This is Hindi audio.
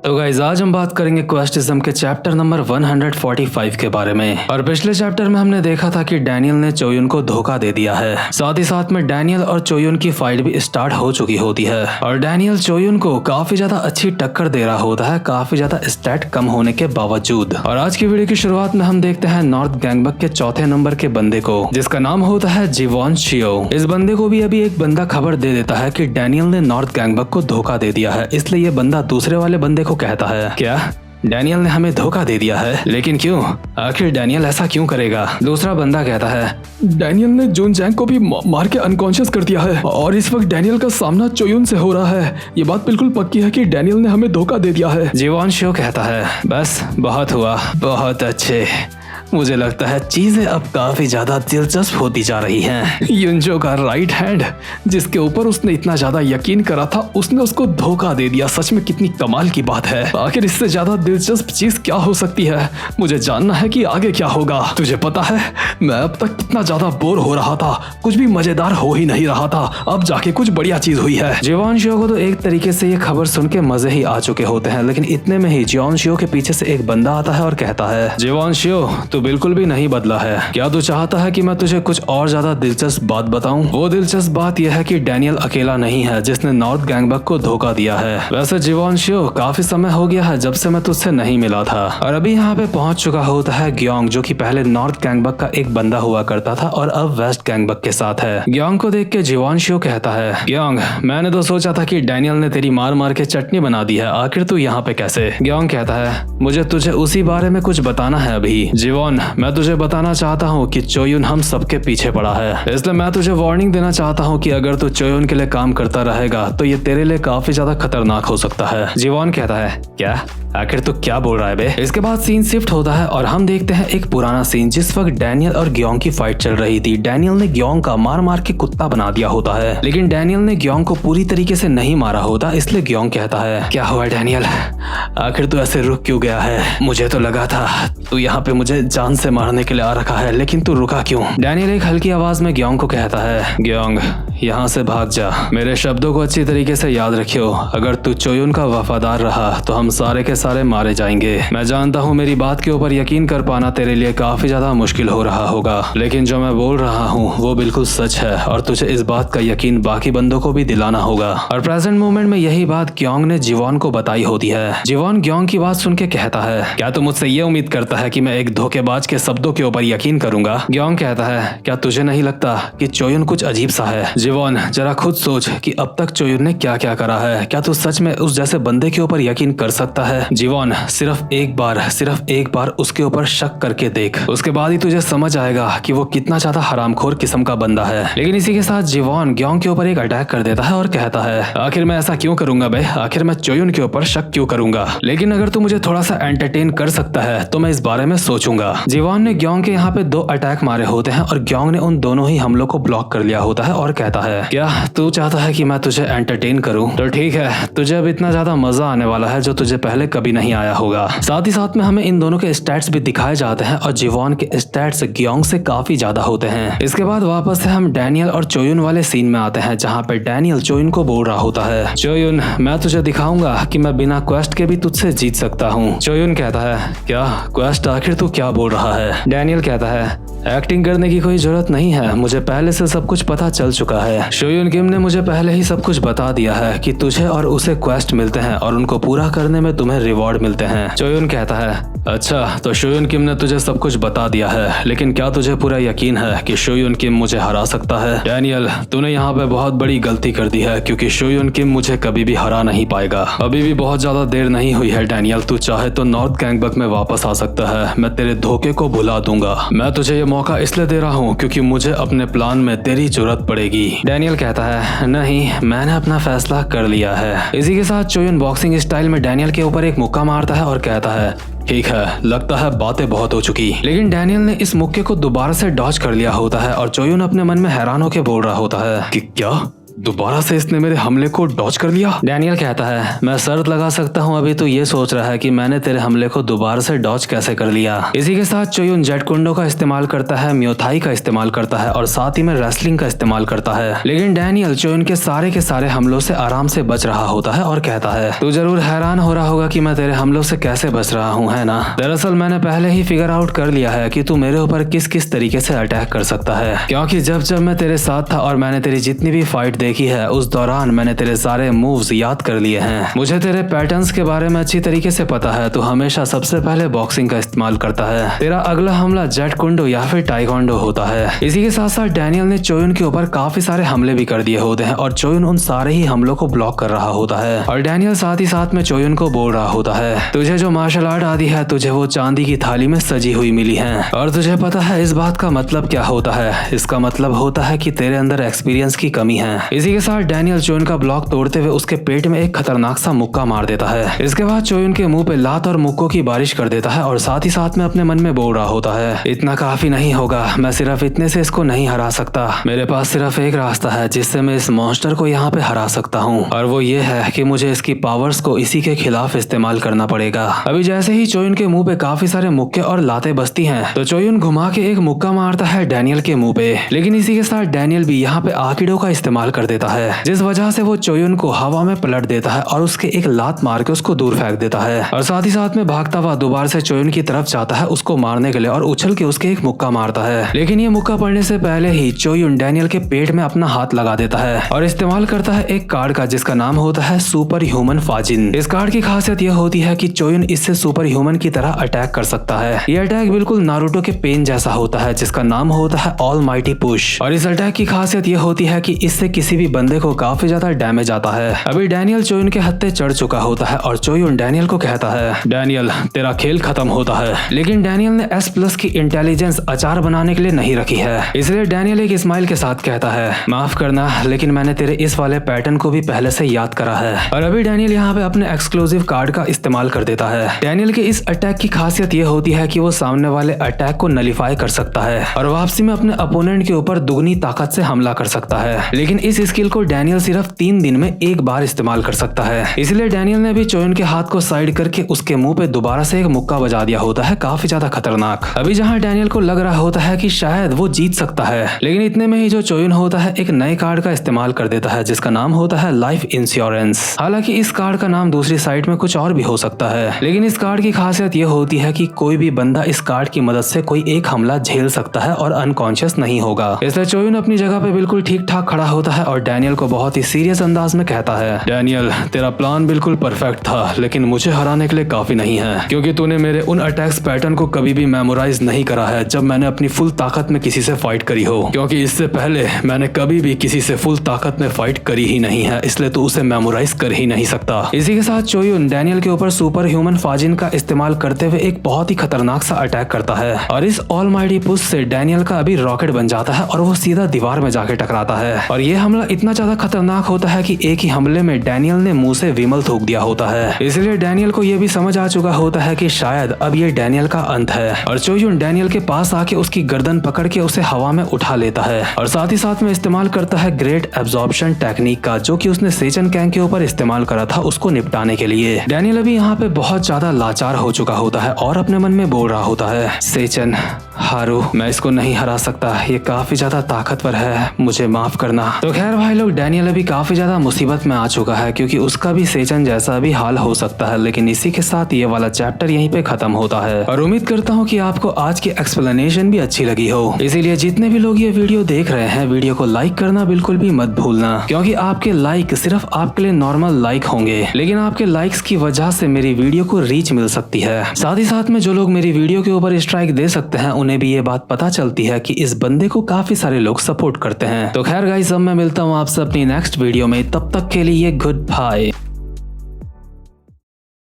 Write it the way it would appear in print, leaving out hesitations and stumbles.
तो गाइस आज हम बात करेंगे क्वेस्टिज्म के चैप्टर नंबर 145 के बारे में। और पिछले चैप्टर में हमने देखा था कि डैनियल ने चोयुन को धोखा दे दिया है। साथ ही साथ में डैनियल और चोयुन की फाइट भी स्टार्ट हो चुकी होती है और डैनियल चोयुन को काफी ज्यादा अच्छी टक्कर दे रहा होता है, काफी ज्यादा स्टैट कम होने के बावजूद। और आज की वीडियो की शुरुआत में हम देखते हैं नॉर्थ गैंगबक के चौथे नंबर के बंदे को, जिसका नाम होता है जीवॉन शियो। इस बंदे को भी अभी एक बंदा खबर दे देता है कि डैनियल ने नॉर्थ गैंगबक को धोखा दे दिया है, इसलिए ये बंदा दूसरे वाले बंदे को कहता है, क्या डैनियल ने हमें धोखा दे दिया है? लेकिन क्यों? आखिर डैनियल ऐसा क्यों करेगा? दूसरा बंदा कहता है, डैनियल ने जून जैंग को भी मार के अनकॉन्शियस कर दिया है और इस वक्त डैनियल का सामना चोयुन से हो रहा है। ये बात बिल्कुल पक्की है कि डैनियल ने हमें धोखा दे दिया है। जीवॉन शियो कहता है, बस बहुत हुआ, बहुत अच्छे। मुझे लगता है चीजें अब काफी ज्यादा दिलचस्प होती जा रही हैं। युनजो का राइट हैंड, जिसके ऊपर उसने इतना ज्यादा यकीन करा था, उसने उसको धोखा दे दिया। सच में कितनी कमाल की बात है। आखिर इससे ज्यादा दिलचस्प चीज क्या हो सकती है? मुझे जानना है कि आगे क्या होगा। तुझे पता है, मैं अब तक कितना ज्यादा बोर हो रहा था, कुछ भी मजेदार हो ही नहीं रहा था। अब जाके कुछ बढ़िया चीज हुई है। जीवॉन शियो को तो एक तरीके से ये खबर सुन के मजे ही आ चुके होते हैं, लेकिन इतने में ही जीवॉन शियो के पीछे से एक बंदा आता है और कहता है, जीवॉन शियो तू बिल्कुल भी नहीं बदला है। क्या तू चाहता है कि मैं तुझे कुछ और ज्यादा दिलचस्प बात बताऊं? वो दिलचस्प बात यह है कि डैनियल अकेला नहीं है जिसने नॉर्थ गैंगबक को धोखा दिया है। वैसे जीवॉन शियो काफी समय हो गया है जब से मैं तुझसे नहीं मिला था और अभी यहाँ पे पहुंच चुका होता है ग्योंग, जो कि पहले नॉर्थ गैंगबक का एक बंदा हुआ करता था और अब वेस्ट गैंगबक के साथ है। ग्योंग को देख के जीवॉन शियो कहता है, ग्योंग मैंने तो सोचा था कि डैनियल ने तेरी मार मार के चटनी बना दी है, आखिर तू यहाँ पे कैसे? ग्योंग कहता है, मुझे तुझे उसी बारे में कुछ बताना है अभी। जीवॉन मैं तुझे बताना चाहता हूँ कि चोयुन हम सबके पीछे पड़ा है, इसलिए मैं तुझे वार्निंग देना चाहता हूँ कि अगर तू चोयुन के लिए काम करता रहेगा तो ये तेरे लिए काफी ज्यादा खतरनाक हो सकता है। जीवॉन कहता है, क्या? आखिर तू क्या बोल रहा है बे? इसके बाद सीन शिफ्ट होता है और हम देखते हैं एक पुराना सीन जिस वक्त डैनियल और ग्योंग की फाइट चल रही थी। डैनियल ने ग्योंग का मार मार के कुत्ता बना दिया होता है, लेकिन डैनियल ने ग्योंग को पूरी तरीके से नहीं मारा होता, इसलिए ग्योंग कहता है, क्या हुआ डैनियल? आखिर तू ऐसे रुक क्यों गया है? मुझे तो लगा था तू यहाँ पे मुझे जान से मारने के लिए आ रखा है, लेकिन तू रुका क्यों? डैनियल एक हल्की आवाज में ग्योंग को कहता है, ग्योंग यहाँ से भाग जा। मेरे शब्दों को अच्छी तरीके से याद रखियो, अगर तू चोयुन का वफादार रहा तो हम सारे के सारे मारे जाएंगे। मैं जानता हूँ मेरी बात के ऊपर यकीन कर पाना तेरे लिए काफी ज्यादा मुश्किल हो रहा होगा, लेकिन जो मैं बोल रहा हूँ वो बिल्कुल सच है और तुझे इस बात का यकीन बाकी बंदों को भी दिलाना होगा। और प्रेजेंट मोमेंट में यही बात ग्योंग ने जीवॉन को बताई होती है। जीवॉन ग्योंग की बात सुन के कहता है, क्या तू मुझसे ये उम्मीद करता है कि मैं एक धोखेबाज के शब्दों के ऊपर यकीन करूंगा? ग्योंग कहता है, क्या तुझे नहीं लगता कि चोयुन कुछ अजीब सा है? जीवॉन जरा खुद सोच कि अब तक चोयुन ने क्या क्या करा है। क्या तू सच में उस जैसे बंदे के ऊपर यकीन कर सकता है? जीवॉन सिर्फ एक बार उसके ऊपर शक करके देख, उसके बाद ही तुझे समझ आएगा कि वो कितना ज्यादा हरामखोर किस्म का बंदा है। लेकिन इसी के साथ जीवॉन ग्योंग के ऊपर एक अटैक कर देता है और कहता है, आखिर मैं ऐसा क्यों करूंगा बे? आखिर मैं चोयुन के ऊपर शक क्यों करूंगा? लेकिन अगर तू मुझे थोड़ा सा एंटरटेन कर सकता है तो मैं इस बारे में सोचूंगा। जीवॉन ने ग्योंग के यहाँ पे 2 अटैक मारे होते हैं और ग्योंग ने उन दोनों ही हमलों को ब्लॉक कर लिया होता है और कहता है, क्या तू चाहता है कि मैं तुझे एंटरटेन करूं? तो ठीक है, तुझे अब इतना ज्यादा मजा आने वाला है जो तुझे पहले कभी नहीं आया होगा। साथ ही साथ में हमें इन दोनों के स्टैट्स भी दिखाए जाते हैं और जीवॉन के स्टैट्स ग्योंग से काफी ज्यादा होते हैं। इसके बाद वापस से हम डैनियल और चोयुन वाले सीन में आते हैं, जहाँ पे डैनियल चोयुन को बोल रहा होता है, चोयुन मैं तुझे दिखाऊंगा कि मैं बिना क्वेस्ट के भी तुझसे जीत सकता हूँ। चोयुन कहता है, क्या क्वेस्ट? आखिर तू क्या बोल रहा है? डैनियल कहता है, एक्टिंग करने की कोई जरूरत नहीं है, मुझे पहले से सब कुछ पता चल चुका है। शोयुन किम ने मुझे पहले ही सब कुछ बता दिया है कि तुझे और उसे क्वेस्ट मिलते हैं और उनको पूरा करने में तुम्हें रिवॉर्ड मिलते हैं। चोयुन कहता है, अच्छा तो शोयुन किम ने तुझे सब कुछ बता दिया है, लेकिन क्या तुझे पूरा यकीन है कि शोयुन किम मुझे हरा सकता है? डैनियल तूने यहाँ पे बहुत बड़ी गलती कर दी है, क्योंकि शोयुन किम मुझे कभी भी हरा नहीं पाएगा। अभी भी बहुत ज्यादा देर नहीं हुई है डैनियल, तू चाहे तो नॉर्थ गैंगबक में वापस आ सकता है, मैं तेरे धोखे को भुला दूंगा। मैं तुझे ये मौका इसलिए दे रहा हूँ क्योंकि मुझे अपने प्लान में तेरी जरूरत पड़ेगी। डैनियल कहता है, नहीं मैंने अपना फैसला कर लिया है। इसी के साथ चोयुन बॉक्सिंग स्टाइल में डैनियल के ऊपर एक मुक्का मारता है और कहता है, ठीक है, लगता है बातें बहुत हो चुकी। लेकिन डैनियल ने इस मुक्के को दोबारा से डॉज कर लिया होता है और चोयुन अपने मन में हैरान होकर बोल रहा होता है कि क्या दोबारा से इसने मेरे हमले को डॉज कर लिया। डैनियल कहता है, मैं शर्त लगा सकता हूँ अभी तो ये सोच रहा है कि मैंने तेरे हमले को दोबारा से डॉज कैसे कर लिया। इसी के साथ चोयुन जेट कुंडो का इस्तेमाल करता है, म्योथाई का इस्तेमाल करता है और साथ ही में रेसलिंग का इस्तेमाल करता है। लेकिन डैनियल चोयुन के सारे हमलों से आराम से बच रहा होता है और कहता है, तू जरूर हैरान हो रहा होगा कि मैं तेरे हमलों से कैसे बच रहा हूँ, है ना? दरअसल मैंने पहले ही फिगर आउट कर लिया है कि तू मेरे ऊपर किस किस तरीके से अटैक कर सकता है, क्योंकि जब जब मैं तेरे साथ था और मैंने तेरी जितनी भी फाइट देखी है उस दौरान मैंने तेरे सारे मूव्स याद कर लिए हैं। मुझे तेरे पैटर्न्स के बारे में अच्छी तरीके से पता है। तू हमेशा सबसे पहले बॉक्सिंग का इस्तेमाल करता है। तेरा अगला हमला जेट कुंडो या फिर टाइकोंडो होता है। इसी के साथ साथ डैनियल ने चोयुन के ऊपर काफी सारे हमले भी कर दिए होते हैं और चोयुन उन सारे ही हमलों को ब्लॉक कर रहा होता है। और डैनियल साथ ही साथ में चोयुन को बोल रहा होता है, तुझे जो मार्शल आर्ट आती है तुझे वो चांदी की थाली में सजी हुई मिली है और तुझे पता है इस बात का मतलब क्या होता है? इसका मतलब होता है कि तेरे अंदर एक्सपीरियंस की कमी है। इसी के साथ डैनियल चोयुन का ब्लॉक तोड़ते हुए उसके पेट में एक खतरनाक सा मुक्का मार देता है। इसके बाद चोयुन के मुंह पे लात और मुक्कों की बारिश कर देता है और साथ ही साथ में अपने मन में बोल रहा होता है, इतना काफी नहीं होगा, मैं सिर्फ इतने से इसको नहीं हरा सकता। मेरे पास सिर्फ एक रास्ता है जिससे मैं इस मॉन्स्टर को यहाँ पे हरा सकता हूँ और वो ये है कि मुझे इसकी पावर्स को इसी के खिलाफ इस्तेमाल करना पड़ेगा। अभी जैसे ही चोयुन के मुंह पे काफी सारे मुक्के और लातें बसती हैं तो चोयुन घुमा के एक मुक्का मारता है डैनियल के मुंह पे। लेकिन इसी के साथ डैनियल भी यहाँ पे आकिडो का इस्तेमाल कर देता है, जिस वजह से वो चोयुन को हवा में पलट देता है और उसके एक लात मार के उसको दूर फेंक देता है और साथ ही साथ में भागता हुआ दोबारा से चोयुन की तरफ जाता है उसको मारने के लिए और उछल के उसके एक मुक्का मारता है। लेकिन ये मुक्का पड़ने से पहले ही चोयुन डैनियल के पेट में अपना हाथ लगा देता है और इस्तेमाल करता है एक कार्ड का जिसका नाम होता है सुपर ह्यूमन फाजिन। इस कार्ड की खासियत यह होती है कि चोयुन इससे सुपर ह्यूमन की तरह अटैक कर सकता है। यह अटैक बिल्कुल नारुतो के पेन जैसा होता है जिसका नाम होता है ऑलमाइटी पुश और इस अटैक की खासियत यह होती है कि इससे किसी भी बंदे को काफी ज्यादा डैमेज आता है। अभी डैनियल चोयुन के हत्थे चढ़ चुका होता है और चोयुन डैनियल को कहता है, डैनियल तेरा खेल खत्म होता है। लेकिन डैनियल ने S+ की इंटेलिजेंस अचार बनाने के लिए नहीं रखी है, इसलिए डैनियल एक स्माइल के साथ कहता है, माफ करना लेकिन मैंने तेरे इस वाले पैटर्न को भी पहले से याद करा है। और अभी डैनियल यहाँ पे अपने एक्सक्लूसिव कार्ड का इस्तेमाल कर देता है। डैनियल के इस अटैक की खासियत यह होती है कि वो सामने वाले अटैक को नलीफाई कर सकता है और वापसी में अपने अपोनेंट के ऊपर दुगनी ताकत से हमला कर सकता है। लेकिन इस स्किल को डैनियल सिर्फ 3 दिन में एक बार इस्तेमाल कर सकता है, इसलिए डैनियल ने भी चोयुन के हाथ को साइड करके उसके मुंह पे दोबारा से एक मुक्का बजा दिया होता है, काफी ज्यादा खतरनाक। अभी जहाँ डैनियल को लग रहा होता है कि शायद वो जीत सकता है, लेकिन इतने में ही जो चोयुन होता है एक नए कार्ड का इस्तेमाल कर देता है जिसका नाम होता है लाइफ इंश्योरेंस। हालांकि इस कार्ड का नाम दूसरी साइड में कुछ और भी हो सकता है, लेकिन इस कार्ड की खासियत यह होती है कि कोई भी बंदा इस कार्ड की मदद से कोई एक हमला झेल सकता है और अनकॉन्शियस नहीं होगा। इसलिए चोयुन अपनी जगह पे बिल्कुल ठीक ठाक खड़ा होता है और डैनियल को बहुत ही सीरियस अंदाज में कहता है, डैनियल तेरा प्लान बिल्कुल परफेक्ट था लेकिन मुझे हराने के लिए काफी नहीं है, क्योंकि तूने मेरे उन अटैक्स पैटर्न को कभी भी मेमोराइज नहीं करा है जब मैंने अपनी फुल ताकत में किसी से फाइट करी हो, क्योंकि इससे पहले मैंने कभी भी किसी से फुल ताकत में फाइट करी ही नहीं है, इसलिए तू उसे मेमोराइज कर ही नहीं सकता। इसी के साथ चोयुन डैनियल के ऊपर सुपर ह्यूमन फाजिन का इस्तेमाल करते हुए एक बहुत ही खतरनाक सा अटैक करता है और इस ऑलमाइटी पुश से डैनियल का अभी रॉकेट बन जाता है और वो सीधा दीवार में जाके टकराता है। और ये हमला इतना ज्यादा खतरनाक होता है कि एक ही हमले में डैनियल ने मुंह से विमल थूक दिया होता है, इसलिए डैनियल को ये भी समझ आ चुका होता है कि शायद अब ये डैनियल का अंत है। और चोयुन डैनियल के पास आके उसकी गर्दन पकड़ के उसे हवा में उठा लेता है और साथ ही साथ में इस्तेमाल करता है ग्रेट एब्जॉर्प्शन टेक्निक का, जो कि उसने सेचन कैंग के ऊपर इस्तेमाल करा था उसको निपटाने के लिए। डैनियल अभी यहाँ पे बहुत ज्यादा लाचार हो चुका होता है और अपने मन में बोल रहा होता है, सेचन हारू मैं इसको नहीं हरा सकता, ये काफी ज्यादा ताकतवर है, मुझे माफ करना। तो खैर भाई लोग, डैनियल अभी काफी ज्यादा मुसीबत में आ चुका है क्योंकि उसका भी सेचन जैसा भी हाल हो सकता है। लेकिन इसी के साथ ये वाला चैप्टर यहीं पे खत्म होता है और उम्मीद करता हूँ कि आपको आज की एक्सप्लेनेशन भी अच्छी लगी हो। इसीलिए जितने भी लोग ये वीडियो देख रहे हैं, वीडियो को लाइक करना बिल्कुल भी मत भूलना, क्योंकि आपके लाइक सिर्फ आपके लिए नॉर्मल लाइक होंगे, लेकिन आपके लाइक्स की वजह से मेरी वीडियो को रीच मिल सकती है। साथ ही साथ में जो लोग मेरी वीडियो के ऊपर स्ट्राइक दे सकते हैं, उन्हें भी ये बात पता चलती है कि इस बंदे को काफी सारे लोग सपोर्ट करते हैं। तो खैर गाइस, अब मैं मिलता हूँ आपसे अपनी नेक्स्ट वीडियो में, तब तक के लिए गुड बाय।